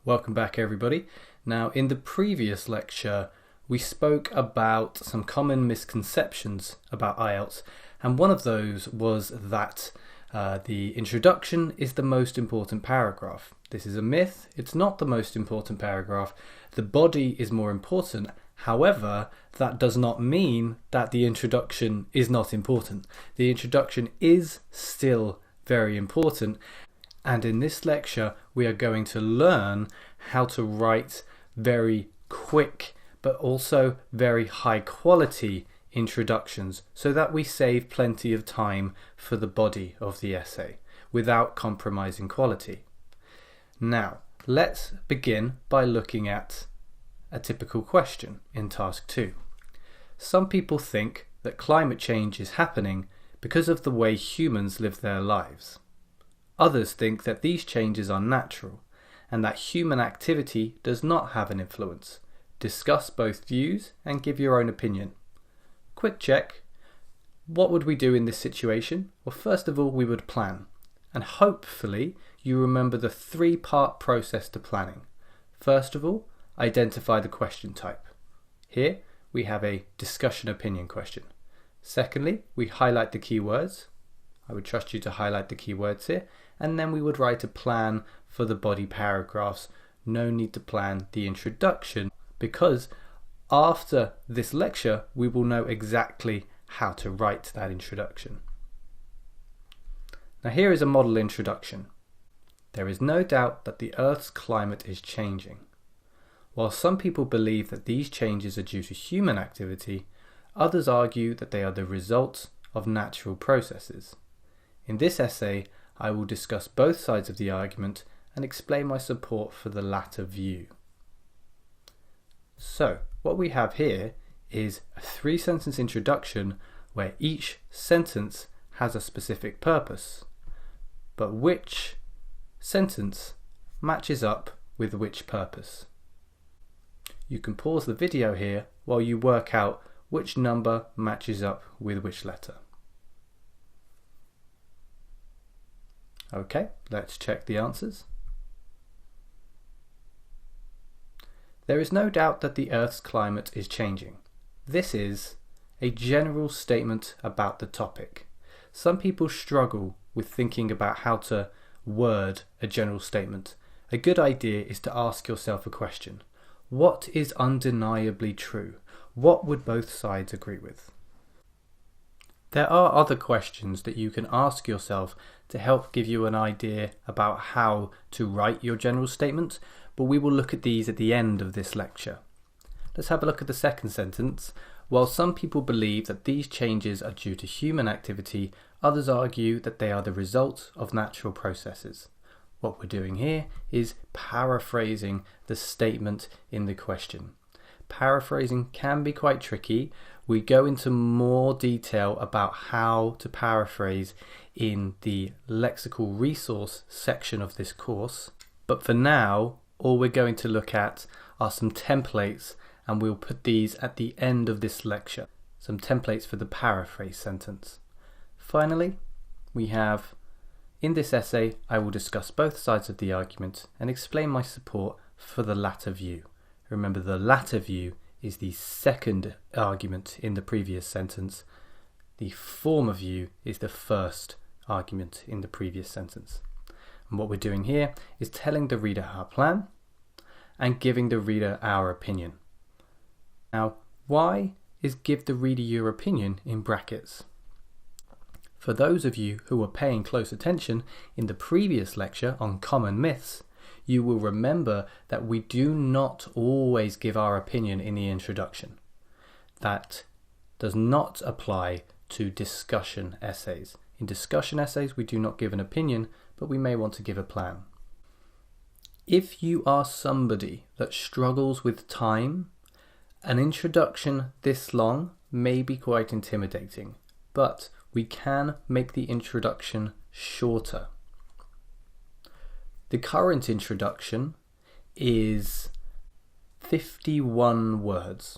Welcome back everybody. Now in the previous lecture we spoke about some common misconceptions about IELTS, and one of those was that the introduction is the most important paragraph. This is a myth. It's not the most important paragraph. The body is more important. However, that does not mean that the introduction is not important. The introduction is still very important. And in this lecture, we are going to learn how to write very quick, but also very high quality introductions so that we save plenty of time for the body of the essay without compromising quality. Now, let's begin by looking at a typical question in task 2. Some people think that climate change is happening because of the way humans live their lives. Others think that these changes are natural and that human activity does not have an influence. Discuss both views and give your own opinion. Quick check. What would we do in this situation? Well, first of all, we would plan. And hopefully you remember the 3-part process to planning. First of all, identify the question type. Here we have a discussion opinion question. Secondly, we highlight the keywords. I would trust you to highlight the keywords here, and then we would write a plan for the body paragraphs. No need to plan the introduction, because after this lecture we will know exactly how to write that introduction. Now here is a model introduction. There is no doubt that the Earth's climate is changing. While some people believe that these changes are due to human activity, others argue that they are the result of natural processes. In this essay, I will discuss both sides of the argument and explain my support for the latter view. So, what we have here is a 3-sentence introduction where each sentence has a specific purpose, but which sentence matches up with which purpose. You can pause the video here while you work out which number matches up with which letter. Okay, let's check the answers. There is no doubt that the Earth's climate is changing. This is a general statement about the topic. Some people struggle with thinking about how to word a general statement. A good idea is to ask yourself a question. What is undeniably true? What would both sides agree with? There are other questions that you can ask yourself to help give you an idea about how to write your general statement, but we will look at these at the end of this lecture. Let's have a look at the second sentence. While some people believe that these changes are due to human activity, others argue that they are the result of natural processes. What we're doing here is paraphrasing the statement in the question. Paraphrasing can be quite tricky. We go into more detail about how to paraphrase in the lexical resource section of this course. But for now, all we're going to look at are some templates, and we'll put these at the end of this lecture. Some templates for the paraphrase sentence. Finally, we have, in this essay, I will discuss both sides of the argument and explain my support for the latter view. Remember, the latter view is the second argument in the previous sentence. The former view is the first argument in the previous sentence. And what we're doing here is telling the reader our plan and giving the reader our opinion. Now, why is give the reader your opinion in brackets? For those of you who were paying close attention in the previous lecture on common myths, you will remember that we do not always give our opinion in the introduction. That does not apply to discussion essays. In discussion essays, we do not give an opinion, but we may want to give a plan. If you are somebody that struggles with time, an introduction this long may be quite intimidating, but we can make the introduction shorter. The current introduction is 51 words.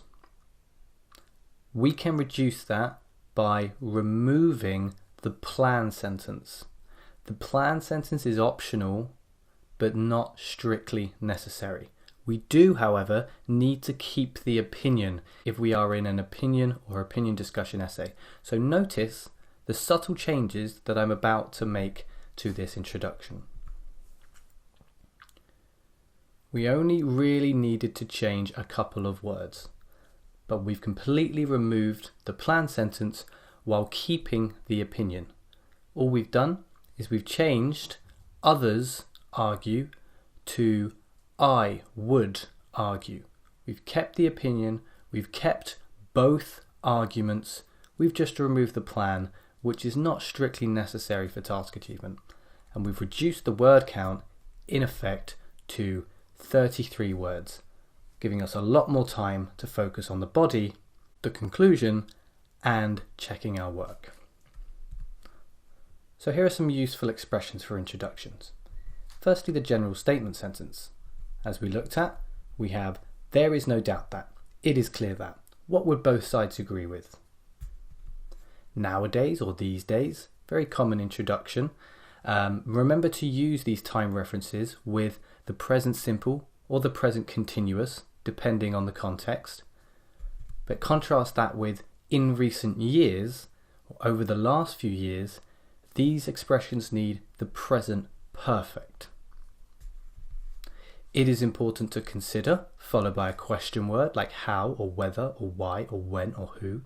We can reduce that by removing the plan sentence. The plan sentence is optional, but not strictly necessary. We do, however, need to keep the opinion if we are in an opinion or opinion discussion essay. So notice the subtle changes that I'm about to make to this introduction. We only really needed to change a couple of words, but we've completely removed the plan sentence while keeping the opinion. All we've done is we've changed others argue to I would argue. We've kept the opinion, we've kept both arguments, we've just removed the plan, which is not strictly necessary for task achievement, and we've reduced the word count in effect to 33 words, giving us a lot more time to focus on the body, the conclusion, and checking our work. So here are some useful expressions for introductions. Firstly, the general statement sentence. As we looked at, we have there is no doubt that, it is clear that. What would both sides agree with? Nowadays or these days, very common introduction. Remember to use these time references with the present simple or the present continuous, depending on the context. But contrast that with in recent years, or over the last few years, these expressions need the present perfect. It is important to consider, followed by a question word like how or whether or why or when or who.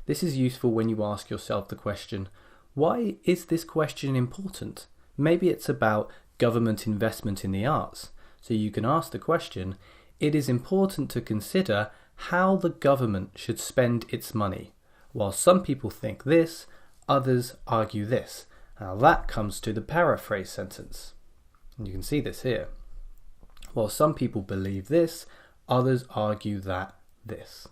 This is useful when you ask yourself the question, why is this question important? Maybe it's about government investment in the arts. So you can ask the question, it is important to consider how the government should spend its money. While some people think this, others argue this. Now that comes to the paraphrase sentence. And you can see this here. While some people believe this, others argue that this.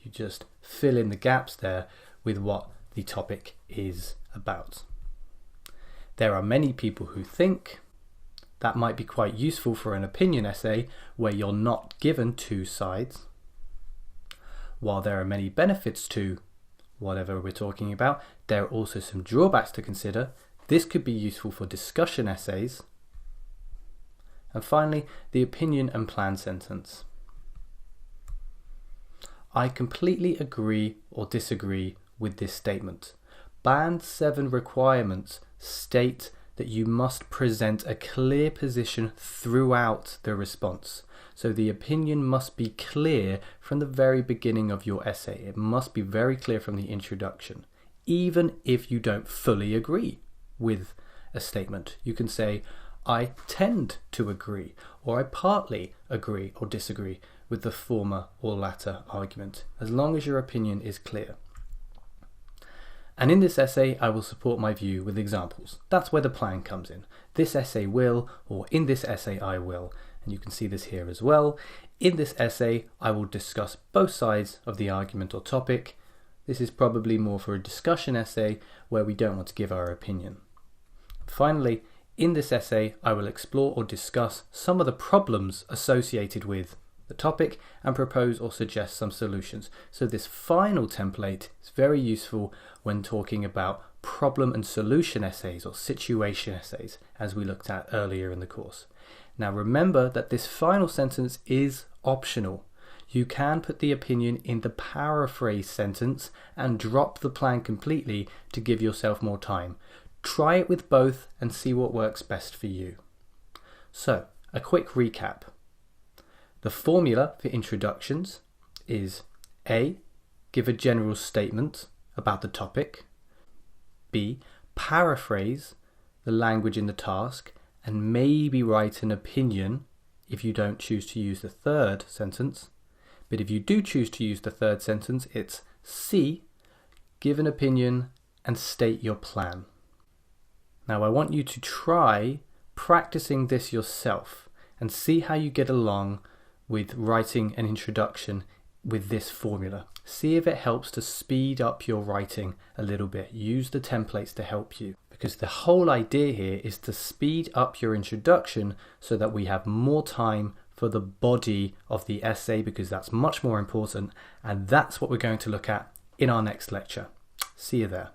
You just fill in the gaps there with what the topic is about. There are many people who think. That might be quite useful for an opinion essay where you're not given two sides. While there are many benefits to whatever we're talking about, there are also some drawbacks to consider. This could be useful for discussion essays. And finally, the opinion and plan sentence. I completely agree or disagree with this statement. Band 7 requirements state that you must present a clear position throughout the response. So the opinion must be clear from the very beginning of your essay. It must be very clear from the introduction. Even if you don't fully agree with a statement, you can say, I tend to agree, or I partly agree or disagree with the former or latter argument, as long as your opinion is clear. And in this essay, I will support my view with examples. That's where the plan comes in. This essay will, or in this essay I will. And you can see this here as well. In this essay, I will discuss both sides of the argument or topic. This is probably more for a discussion essay where we don't want to give our opinion. Finally, in this essay, I will explore or discuss some of the problems associated with the topic and propose or suggest some solutions. So this final template is very useful when talking about problem and solution essays or situation essays, as we looked at earlier in the course. Now remember that this final sentence is optional. You can put the opinion in the paraphrase sentence and drop the plan completely to give yourself more time. Try it with both and see what works best for you. So, a quick recap. The formula for introductions is A. Give a general statement about the topic. B. Paraphrase the language in the task and maybe write an opinion if you don't choose to use the third sentence. But if you do choose to use the third sentence, it's C. Give an opinion and state your plan. Now I want you to try practicing this yourself and see how you get along with writing an introduction with this formula. See if it helps to speed up your writing a little bit. Use the templates to help you, because the whole idea here is to speed up your introduction so that we have more time for the body of the essay, because that's much more important, and that's what we're going to look at in our next lecture. See you there.